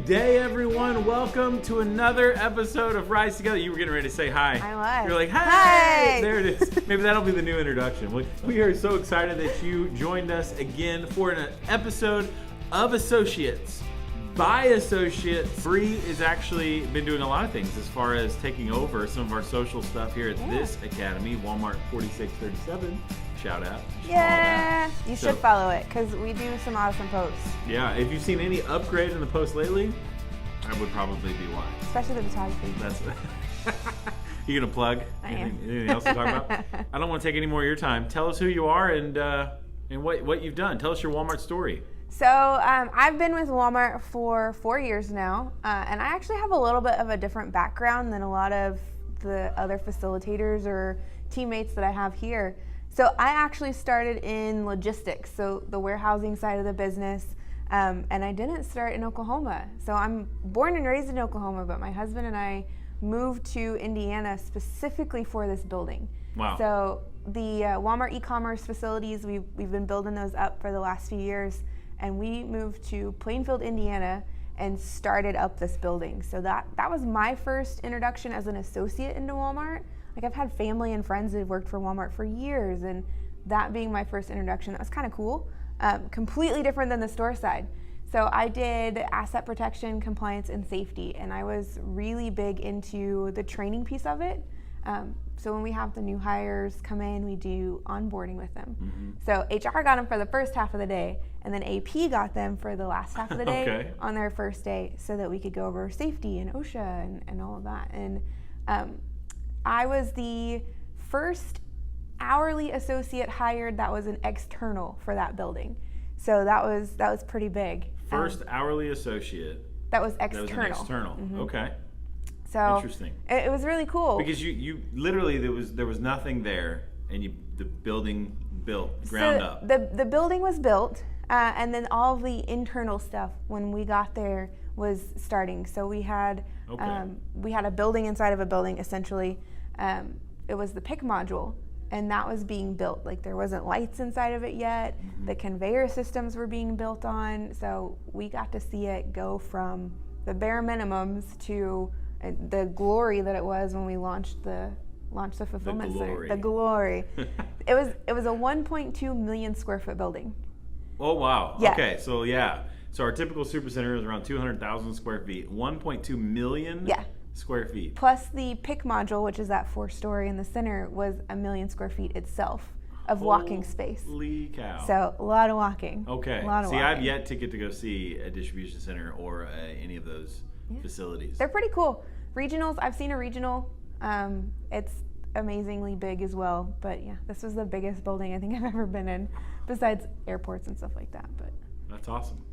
Good day, everyone. Welcome to another episode of Rise Together. You were getting ready to say hi. I was. You're like, hi! There it is. Maybe that'll be the new introduction. We are so excited that you joined us again for an episode of Associates. By Associates, Bri has actually been doing a lot of things as far as taking over some of our social stuff here at this academy, Walmart 4637. Shout out. Yeah, you should follow it because we do some awesome posts. Yeah, if you've seen any upgrade in the post lately, I would probably be one. Especially the photography. That's you gonna plug? I am. Anything else to talk about? I don't want to take any more of your time. Tell us who you are and what you've done. Tell us your Walmart story. So I've been with Walmart for 4 years now, and I actually have a little bit of a different background than a lot of the other facilitators or teammates that I have here. So I actually started in logistics, so the warehousing side of the business, and I didn't start in Oklahoma. So I'm born and raised in Oklahoma, but my husband and I moved to Indiana specifically for this building. Wow. So the Walmart e-commerce facilities, we've been building those up for the last few years, and we moved to Plainfield, Indiana, and started up this building. So that was my first introduction as an associate into Walmart. Like, I've had family and friends that have worked for Walmart for years, and that being my first introduction, that was kind of cool. Completely different than the store side. So I did asset protection, compliance, and safety, and I was really big into the training piece of it. So when we have the new hires come in, we do onboarding with them. Mm-hmm. So HR got them for the first half of the day, and then AP got them for the last half of the day on their first day so that we could go over safety and OSHA and all of that. And I was the first hourly associate hired that was an external for that building. So that was pretty big. First hourly associate. That was external. That was an external. Mm-hmm. Okay. So interesting. It was really cool. Because you literally there was nothing there, and the building built ground up. The building was built, and then all of the internal stuff when we got there was starting. So we had a building inside of a building essentially. It was the pick module, and that was being built. Like, there wasn't lights inside of it yet. Mm-hmm. The conveyor systems were being built on. So we got to see it go from the bare minimums to the glory that it was when we launched the fulfillment center. The glory. It was a 1.2 million square foot building. Oh wow. Yeah. Okay, so so our typical supercenter is around 200,000 square feet. 1.2 million square feet. Plus the pick module, which is that 4-story in the center, was 1 million square feet itself of walking space. Holy cow. So a lot of walking. Okay. I've yet to get to go see a distribution center or any of those facilities. They're pretty cool. Regionals, I've seen a regional. It's amazingly big as well. But yeah, this was the biggest building I think I've ever been in, besides airports and stuff like that. But that's awesome.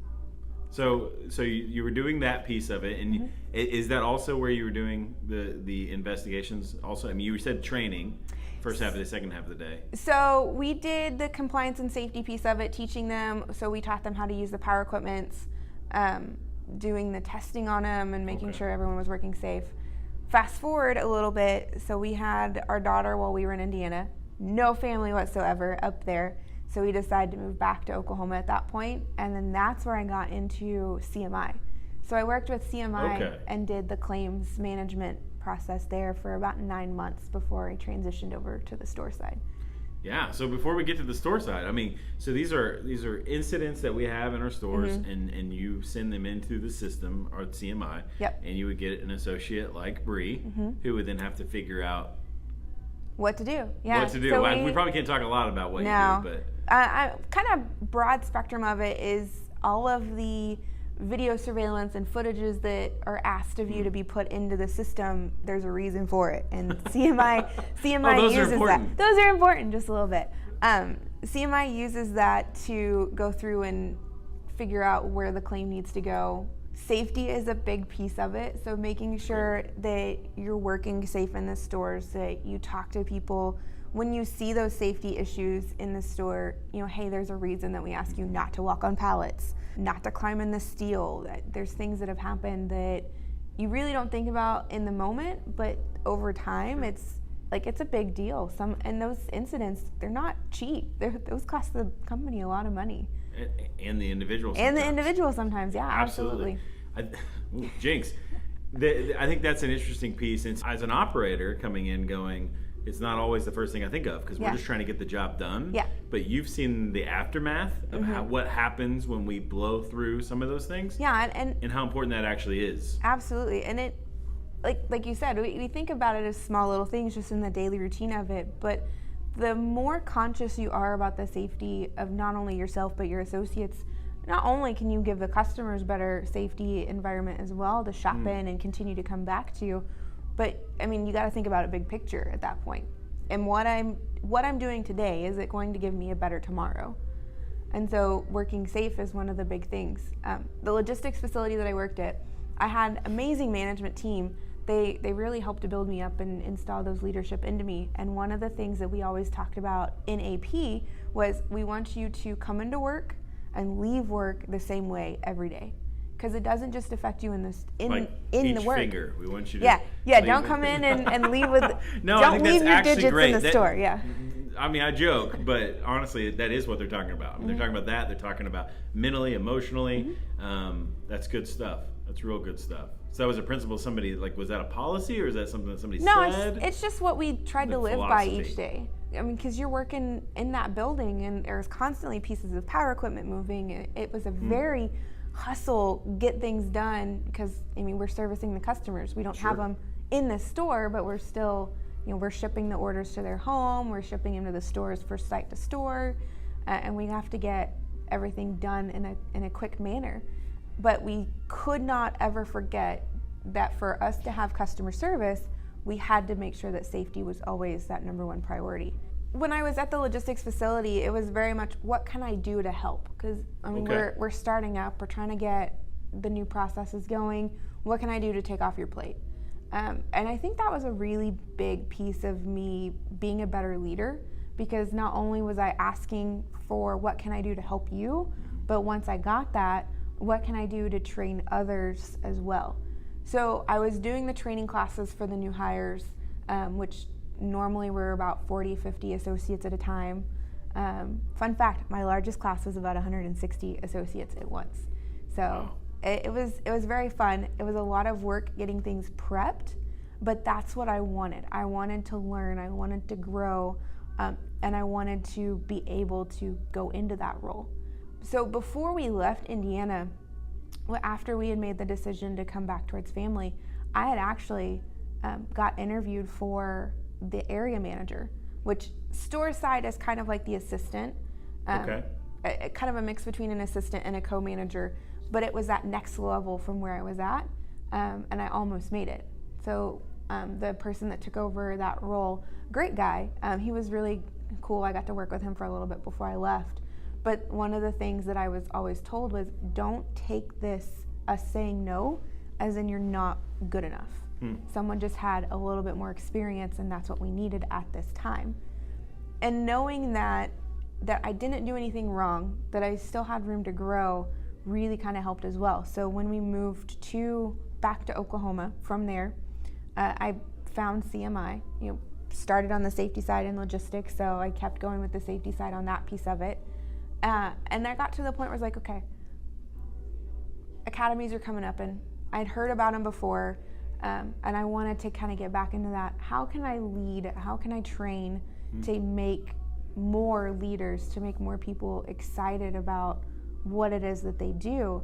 So you were doing that piece of it, and is that also where you were doing the investigations? Also, I mean, you said training, first half of the second half of the day. So we did the compliance and safety piece of it, teaching them. So we taught them how to use the power equipments, doing the testing on them, and making sure everyone was working safe. Fast forward a little bit, so we had our daughter while we were in Indiana, no family whatsoever up there. So we decided to move back to Oklahoma at that point, and then that's where I got into CMI. So I worked with CMI and did the claims management process there for about 9 months before I transitioned over to the store side. Yeah, so before we get to the store side, I mean, so these are incidents that we have in our stores, and you send them into the system, or CMI, and you would get an associate like Bri, who would then have to figure out what to do. Yeah. What to do. So we probably can't talk a lot about what you do, but kind of broad spectrum of it is all of the video surveillance and footages that are asked of you to be put into the system. There's a reason for it, and CMI uses that. Those are important, just a little bit. CMI uses that to go through and figure out where the claim needs to go. Safety is a big piece of it, so making sure that you're working safe in the stores, that you talk to people. When you see those safety issues in the store, hey, there's a reason that we ask you not to walk on pallets, not to climb in the steel. There's things that have happened that you really don't think about in the moment, but over time, it's a big deal. And those incidents, they're not cheap. Those cost the company a lot of money. And the individual sometimes. And the individual sometimes, yeah, absolutely. Jinx. I think that's an interesting piece. And as an operator coming in going, it's not always the first thing I think of because we're just trying to get the job done. Yeah. But you've seen the aftermath of what happens when we blow through some of those things. Yeah, and how important that actually is. Absolutely. And it, like you said, we think about it as small little things just in the daily routine of it. But the more conscious you are about the safety of not only yourself but your associates, not only can you give the customers better safety environment as well to shop in and continue to come back to you, but I mean, you got to think about a big picture at that point. And what I'm doing today, is it going to give me a better tomorrow? And so working safe is one of the big things. The logistics facility that I worked at, I had amazing management team. They really helped to build me up and install those leadership into me. And one of the things that we always talked about in AP was we want you to come into work and leave work the same way every day. Because it doesn't just affect you in the work. Finger. We want you to don't come in and leave with no, don't leave your digits great. in the store. Yeah. I mean, I joke, but honestly, that is what they're talking about. I mean, they're talking about that. They're talking about mentally, emotionally. That's good stuff. That's real good stuff. So that was a principle somebody, like, was that a policy or is that something that somebody said? No, it's just what we tried to live philosophy. by each day. I mean, because you're working in that building and there's constantly pieces of power equipment moving. It was a very hustle, get things done, because I mean, we're servicing the customers. We don't have them in the store, but we're still, we're shipping the orders to their home, we're shipping them to the stores for site to store, and we have to get everything done in a quick manner. But we could not ever forget that for us to have customer service, we had to make sure that safety was always that number one priority. When I was at the logistics facility, it was very much, what can I do to help? Because I mean, we're starting up, we're trying to get the new processes going. What can I do to take off your plate? And I think that was a really big piece of me being a better leader, because not only was I asking for what can I do to help you, but once I got that, what can I do to train others as well? So I was doing the training classes for the new hires, which normally were about 40, 50 associates at a time. Fun fact, my largest class was about 160 associates at once. So it was very fun. It was a lot of work getting things prepped, but that's what I wanted. I wanted to learn, I wanted to grow, and I wanted to be able to go into that role. So before we left Indiana, after we had made the decision to come back towards family, I had actually got interviewed for the area manager, which store side is kind of like the assistant, kind of a mix between an assistant and a co-manager, but it was that next level from where I was at, and I almost made it. So the person that took over that role, great guy, he was really cool. I got to work with him for a little bit before I left. But one of the things that I was always told was, don't take us saying no as in you're not good enough. Someone just had a little bit more experience and that's what we needed at this time. And knowing that I didn't do anything wrong, that I still had room to grow, really kind of helped as well. So when we moved back to Oklahoma from there, I found CMI, started on the safety side in logistics, so I kept going with the safety side on that piece of it. And I got to the point where I was like, okay, academies are coming up, and I'd heard about them before, and I wanted to kind of get back into that. How can I lead? How can I train to make more leaders, to make more people excited about what it is that they do?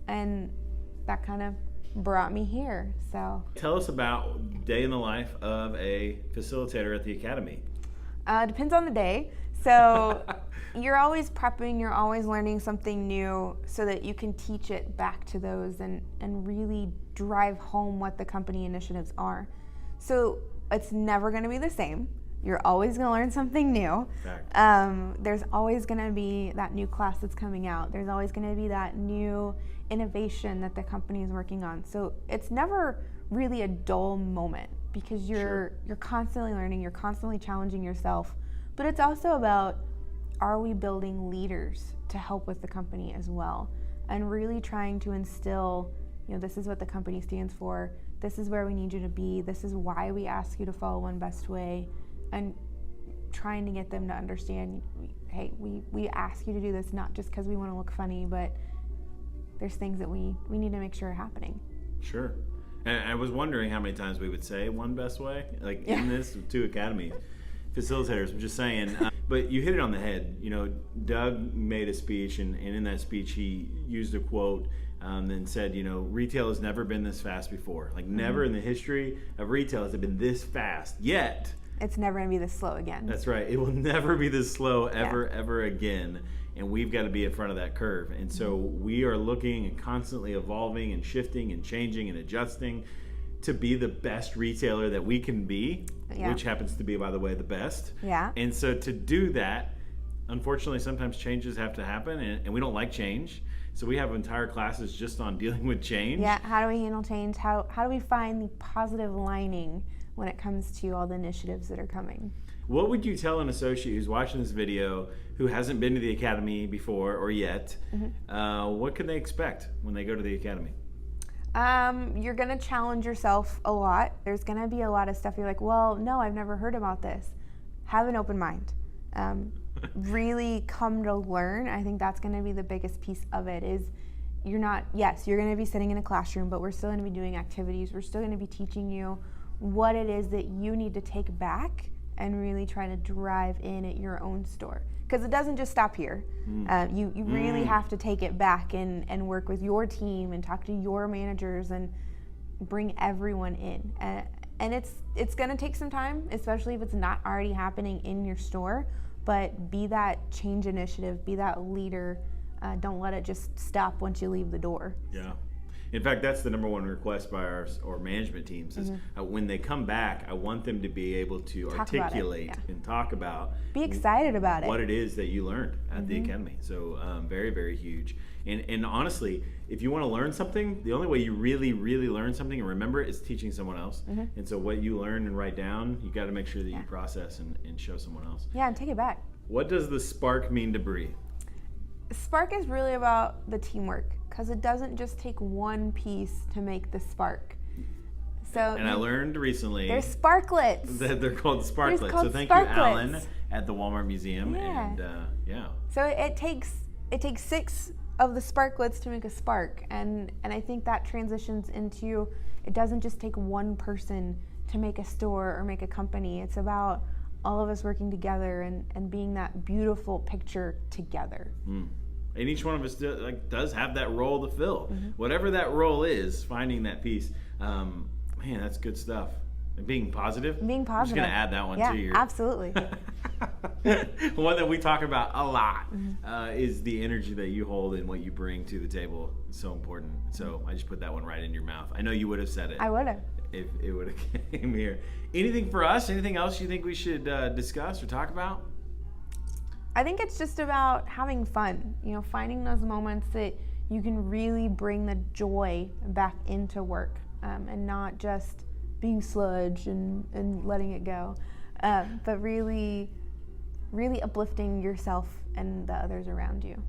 And that kind of brought me here. So tell us about day in the life of a facilitator at the academy. Depends on the day. So you're always prepping, you're always learning something new so that you can teach it back to those and really drive home what the company initiatives are. So it's never going to be the same. You're always going to learn something new. There's always going to be that new class that's coming out. There's always going to be that new innovation that the company is working on. So it's never really a dull moment, because you're constantly learning, you're constantly challenging yourself. But it's also about, are we building leaders to help with the company as well? And really trying to instill, this is what the company stands for, this is where we need you to be, this is why we ask you to follow One Best Way, and trying to get them to understand, hey, we ask you to do this not just because we want to look funny, but there's things that we need to make sure are happening. Sure. And I was wondering how many times we would say one best way, like in this, 2 Academy facilitators. I'm just saying. But you hit it on the head. You know, Doug made a speech, and in that speech he used a quote and said, you know, retail has never been this fast before. Like never in the history of retail has it been this fast. Yet it's never going to be this slow again. That's right. It will never be this slow ever again. And we've got to be in front of that curve. And so we are looking and constantly evolving and shifting and changing and adjusting to be the best retailer that we can be, which happens to be, by the way, the best. Yeah. And so to do that, unfortunately, sometimes changes have to happen, and we don't like change. So we have entire classes just on dealing with change. Yeah, how do we handle change? How do we find the positive lining when it comes to all the initiatives that are coming? What would you tell an associate who's watching this video who hasn't been to the Academy before or yet? What can they expect when they go to the Academy? You're going to challenge yourself a lot. There's going to be a lot of stuff you're like, well, no, I've never heard about this. Have an open mind. Really come to learn. I think that's going to be the biggest piece of it is you're going to be sitting in a classroom, but we're still going to be doing activities. We're still going to be teaching you what it is that you need to take back and really try to drive in at your own store. Because it doesn't just stop here. You really have to take it back and work with your team and talk to your managers and bring everyone in. And it's going to take some time, especially if it's not already happening in your store. But be that change initiative, be that leader. Don't let it just stop once you leave the door. Yeah. In fact, that's the number one request by our management teams is when they come back, I want them to be able to articulate and talk about. Be excited about what it is that you learned at the Academy. So very, very huge. And honestly, if you want to learn something, the only way you really, really learn something and remember it is teaching someone else. And so what you learn and write down, you got to make sure that you process and show someone else. Yeah, and take it back. What does the spark mean to Bri? Spark is really about the teamwork. Because it doesn't just take one piece to make the spark. So I learned recently there's sparklets. That they're called sparklets. So thank you, Alan, at the Walmart Museum. And So it takes 6 of the sparklets to make a spark, and I think that transitions into it doesn't just take one person to make a store or make a company. It's about all of us working together and being that beautiful picture together. And each one of us does have that role to fill. Whatever that role is, finding that piece. Man, that's good stuff. And being positive. Being positive. I'm just going to add that one to your... absolutely. One that we talk about a lot is the energy that you hold and what you bring to the table. It's so important. So I just put that one right in your mouth. I know you would have said it. I would have. If it would have came here. Anything for us? Anything else you think we should discuss or talk about? I think it's just about having fun, finding those moments that you can really bring the joy back into work and not just being sludge and letting it go, but really, really uplifting yourself and the others around you.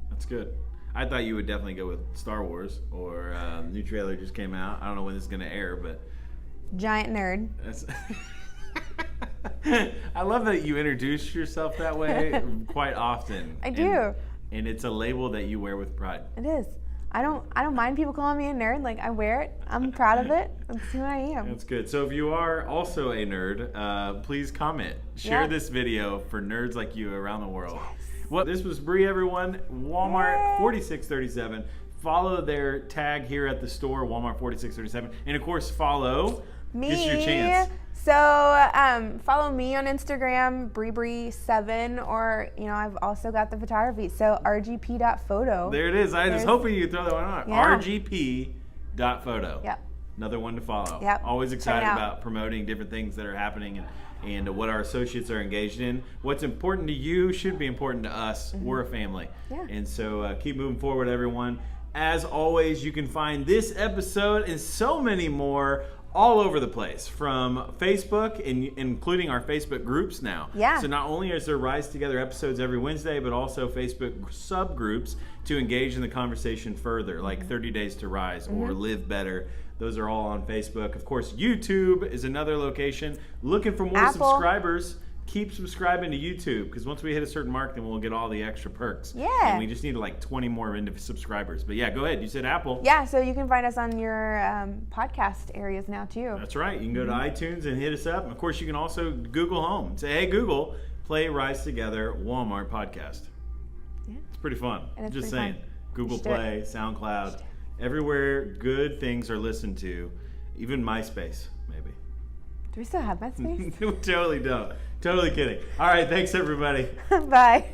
That's good. I thought you would definitely go with Star Wars or new trailer just came out. I don't know when this is going to air, but... Giant nerd. That's... I love that you introduce yourself that way quite often. I do. And it's a label that you wear with pride. It is. I don't mind people calling me a nerd. Like, I wear it. I'm proud of it. That's who I am. That's good. So if you are also a nerd, please comment. Share this video for nerds like you around the world. Yes. Well, this was Bri, everyone. Walmart 4637. Follow their tag here at the store, Walmart 4637. And of course, follow me. This is your chance. So follow me on Instagram, BriBri7, or I've also got the photography. So rgp.photo. There it is. I was hoping you'd throw that one on. Yeah. rgp.photo. Yep. Another one to follow. Yep. Always excited about promoting different things that are happening and what our associates are engaged in. What's important to you should be important to us. We're a family. Yeah. And so keep moving forward, everyone. As always, you can find this episode and so many more all over the place, from Facebook, including our Facebook groups now. Yeah. So not only is there Rise Together episodes every Wednesday, but also Facebook subgroups to engage in the conversation further, like 30 Days to Rise or Live Better. Those are all on Facebook. Of course, YouTube is another location. Looking for more subscribers. keep subscribing to YouTube, because once we hit a certain mark, then we'll get all the extra perks. Yeah. And we just need like 20 more subscribers. But yeah, go ahead. You said Apple. Yeah, so you can find us on your podcast areas now too. That's right. You can go to iTunes and hit us up. And of course, you can also Google Home and say, hey, Google, play Rise Together Walmart podcast. Yeah. It's pretty fun. And it's just pretty saying. fun. Google Play, SoundCloud, everywhere good things are listened to, even MySpace, maybe. Do we still have MySpace? We totally don't. Totally kidding. All right, thanks everybody. Bye.